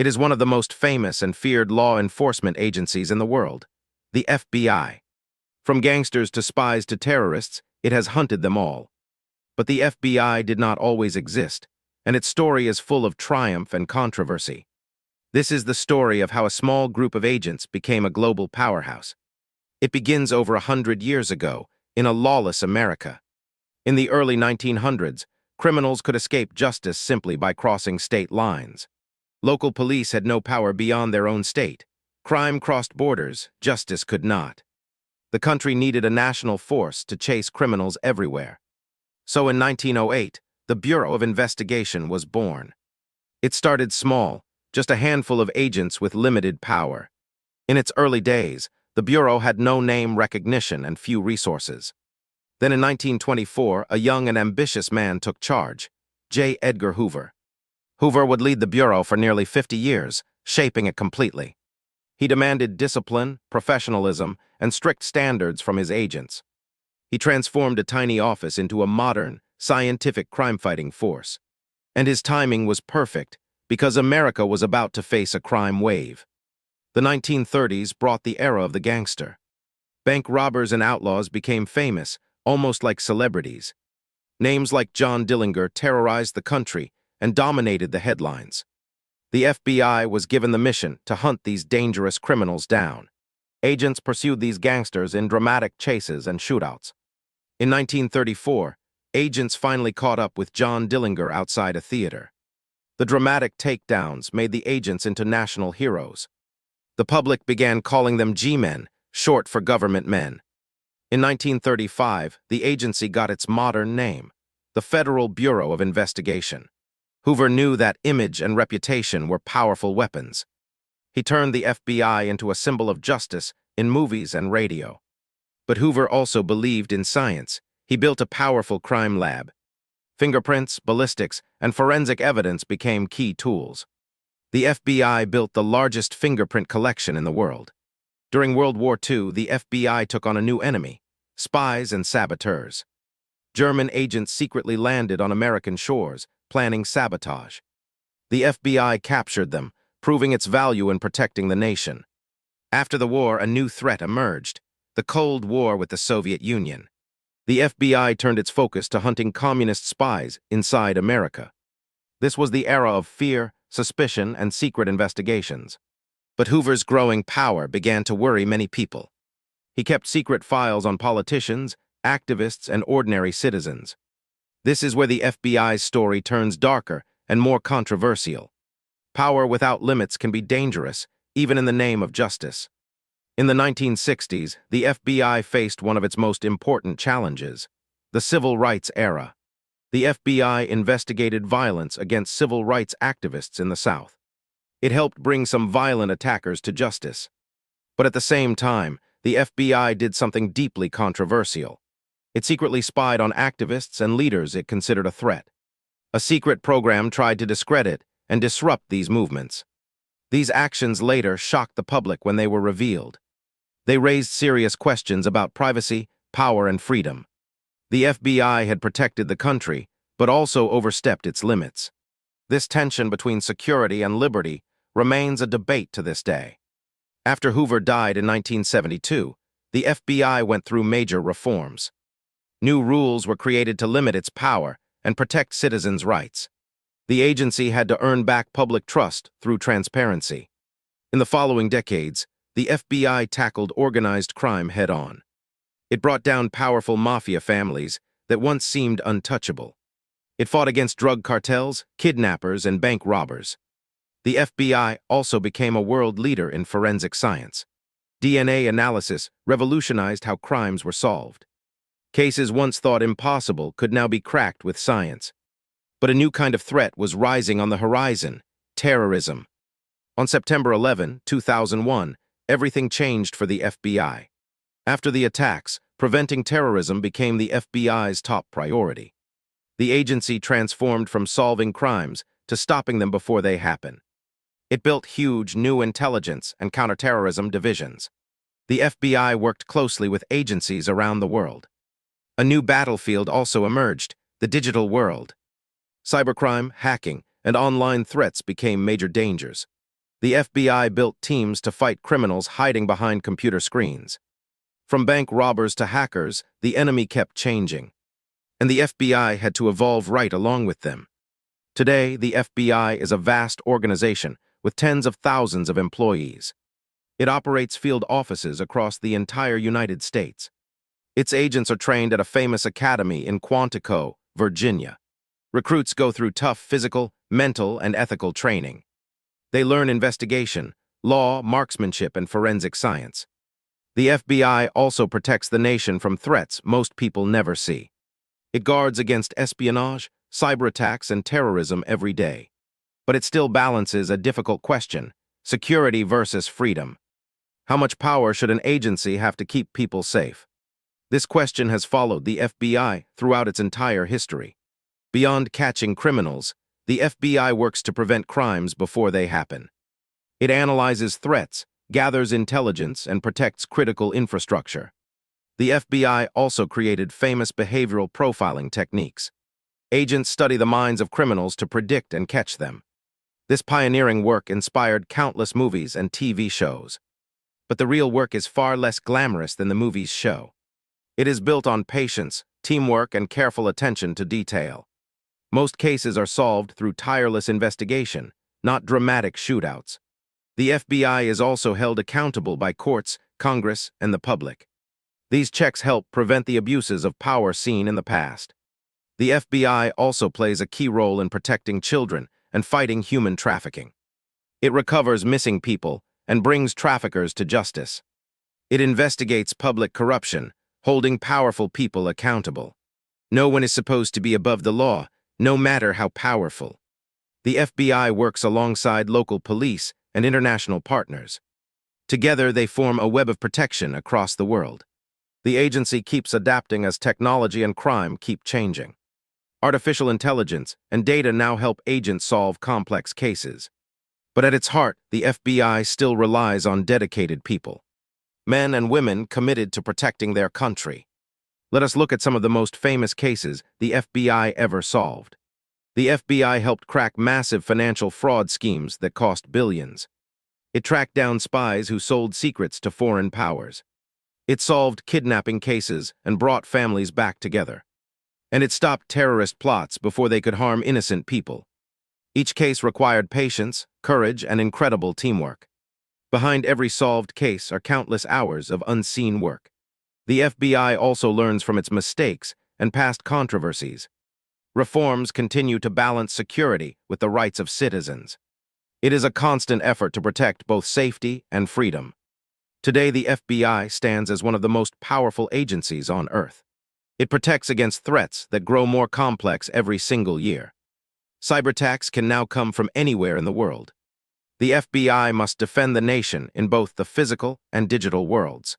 It is one of the most famous and feared law enforcement agencies in the world, the FBI. From gangsters to spies to terrorists, it has hunted them all. But the FBI did not always exist, and its story is full of triumph and controversy. This is the story of how a small group of agents became a global powerhouse. It begins over 100 years ago, in a lawless America. In the early 1900s, criminals could escape justice simply by crossing state lines. Local police had no power beyond their own state. Crime crossed borders, justice could not. The country needed a national force to chase criminals everywhere. So in 1908, the Bureau of Investigation was born. It started small, just a handful of agents with limited power. In its early days, the Bureau had no name recognition and few resources. Then in 1924, a young and ambitious man took charge, Edgar Hoover. Hoover would lead the Bureau for nearly 50 years, shaping it completely. He demanded discipline, professionalism, and strict standards from his agents. He transformed a tiny office into a modern, scientific crime-fighting force. And his timing was perfect, because America was about to face a crime wave. The 1930s brought the era of the gangster. Bank robbers and outlaws became famous, almost like celebrities. Names like John Dillinger terrorized the country and dominated the headlines. The FBI was given the mission to hunt these dangerous criminals down. Agents pursued these gangsters in dramatic chases and shootouts. In 1934, agents finally caught up with John Dillinger outside a theater. The dramatic takedowns made the agents into national heroes. The public began calling them G-men, short for government men. In 1935, the agency got its modern name, the Federal Bureau of Investigation. Hoover knew that image and reputation were powerful weapons. He turned the FBI into a symbol of justice in movies and radio. But Hoover also believed in science. He built a powerful crime lab. Fingerprints, ballistics, and forensic evidence became key tools. The FBI built the largest fingerprint collection in the world. During World War II, the FBI took on a new enemy, spies and saboteurs. German agents secretly landed on American shores, planning sabotage. The FBI captured them, proving its value in protecting the nation. After the war, a new threat emerged, the Cold War with the Soviet Union. The FBI turned its focus to hunting communist spies inside America. This was the era of fear, suspicion, and secret investigations. But Hoover's growing power began to worry many people. He kept secret files on politicians, activists, and ordinary citizens. This is where the FBI's story turns darker and more controversial. Power without limits can be dangerous, even in the name of justice. In the 1960s, the FBI faced one of its most important challenges, the Civil Rights era. The FBI investigated violence against civil rights activists in the South. It helped bring some violent attackers to justice. But at the same time, the FBI did something deeply controversial. It secretly spied on activists and leaders it considered a threat. A secret program tried to discredit and disrupt these movements. These actions later shocked the public when they were revealed. They raised serious questions about privacy, power, and freedom. The FBI had protected the country, but also overstepped its limits. This tension between security and liberty remains a debate to this day. After Hoover died in 1972, the FBI went through major reforms. New rules were created to limit its power and protect citizens' rights. The agency had to earn back public trust through transparency. In the following decades, the FBI tackled organized crime head-on. It brought down powerful mafia families that once seemed untouchable. It fought against drug cartels, kidnappers, and bank robbers. The FBI also became a world leader in forensic science. DNA analysis revolutionized how crimes were solved. Cases once thought impossible could now be cracked with science. But a new kind of threat was rising on the horizon, terrorism. On September 11, 2001, everything changed for the FBI. After the attacks, preventing terrorism became the FBI's top priority. The agency transformed from solving crimes to stopping them before they happen. It built huge new intelligence and counterterrorism divisions. The FBI worked closely with agencies around the world. A new battlefield also emerged, the digital world. Cybercrime, hacking, and online threats became major dangers. The FBI built teams to fight criminals hiding behind computer screens. From bank robbers to hackers, the enemy kept changing, and the FBI had to evolve right along with them. Today, the FBI is a vast organization with tens of thousands of employees. It operates field offices across the entire United States. Its agents are trained at a famous academy in Quantico, Virginia. Recruits go through tough physical, mental, and ethical training. They learn investigation, law, marksmanship, and forensic science. The FBI also protects the nation from threats most people never see. It guards against espionage, cyber attacks, and terrorism every day. But it still balances a difficult question: security versus freedom. How much power should an agency have to keep people safe? This question has followed the FBI throughout its entire history. Beyond catching criminals, the FBI works to prevent crimes before they happen. It analyzes threats, gathers intelligence, and protects critical infrastructure. The FBI also created famous behavioral profiling techniques. Agents study the minds of criminals to predict and catch them. This pioneering work inspired countless movies and TV shows. But the real work is far less glamorous than the movies show. It is built on patience, teamwork, and careful attention to detail. Most cases are solved through tireless investigation, not dramatic shootouts. The FBI is also held accountable by courts, Congress, and the public. These checks help prevent the abuses of power seen in the past. The FBI also plays a key role in protecting children and fighting human trafficking. It recovers missing people and brings traffickers to justice. It investigates public corruption, holding powerful people accountable. No one is supposed to be above the law, no matter how powerful. The FBI works alongside local police and international partners. Together, they form a web of protection across the world. The agency keeps adapting as technology and crime keep changing. Artificial intelligence and data now help agents solve complex cases. But at its heart, the FBI still relies on dedicated people. Men and women committed to protecting their country. Let us look at some of the most famous cases the FBI ever solved. The FBI helped crack massive financial fraud schemes that cost billions. It tracked down spies who sold secrets to foreign powers. It solved kidnapping cases and brought families back together. And it stopped terrorist plots before they could harm innocent people. Each case required patience, courage, and incredible teamwork. Behind every solved case are countless hours of unseen work. The FBI also learns from its mistakes and past controversies. Reforms continue to balance security with the rights of citizens. It is a constant effort to protect both safety and freedom. Today, the FBI stands as one of the most powerful agencies on Earth. It protects against threats that grow more complex every single year. Cyberattacks can now come from anywhere in the world. The FBI must defend the nation in both the physical and digital worlds.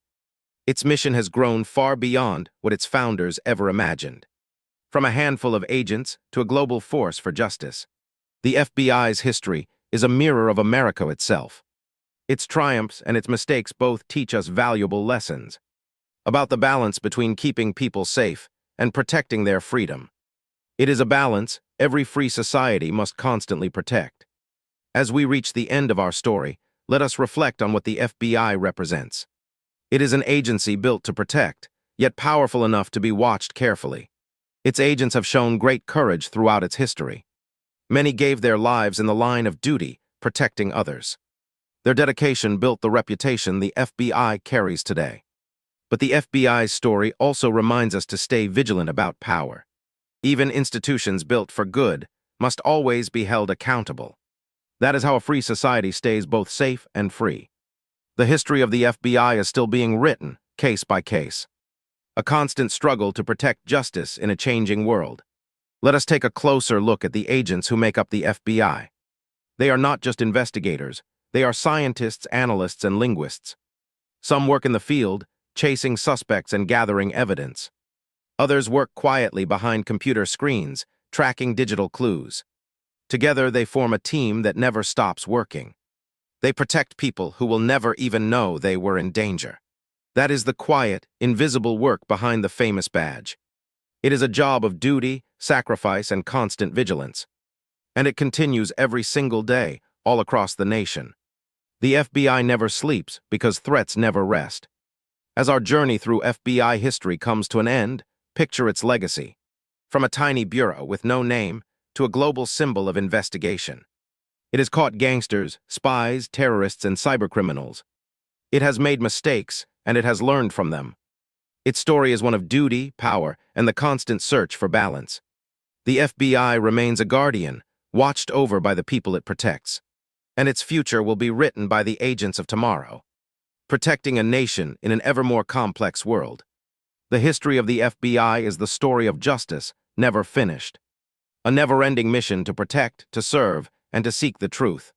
Its mission has grown far beyond what its founders ever imagined. From a handful of agents to a global force for justice, the FBI's history is a mirror of America itself. Its triumphs and its mistakes both teach us valuable lessons about the balance between keeping people safe and protecting their freedom. It is a balance every free society must constantly protect. As we reach the end of our story, let us reflect on what the FBI represents. It is an agency built to protect, yet powerful enough to be watched carefully. Its agents have shown great courage throughout its history. Many gave their lives in the line of duty, protecting others. Their dedication built the reputation the FBI carries today. But the FBI's story also reminds us to stay vigilant about power. Even institutions built for good must always be held accountable. That is how a free society stays both safe and free. The history of the FBI is still being written, case by case. A constant struggle to protect justice in a changing world. Let us take a closer look at the agents who make up the FBI. They are not just investigators, they are scientists, analysts, and linguists. Some work in the field, chasing suspects and gathering evidence. Others work quietly behind computer screens, tracking digital clues. Together, they form a team that never stops working. They protect people who will never even know they were in danger. That is the quiet, invisible work behind the famous badge. It is a job of duty, sacrifice, and constant vigilance. And it continues every single day, all across the nation. The FBI never sleeps because threats never rest. As our journey through FBI history comes to an end, picture its legacy. From a tiny bureau with no name to a global symbol of investigation. It has caught gangsters, spies, terrorists, and cybercriminals. It has made mistakes, and it has learned from them. Its story is one of duty, power, and the constant search for balance. The FBI remains a guardian, watched over by the people it protects. And its future will be written by the agents of tomorrow, protecting a nation in an ever more complex world. The history of the FBI is the story of justice, never finished. A never-ending mission to protect, to serve, and to seek the truth.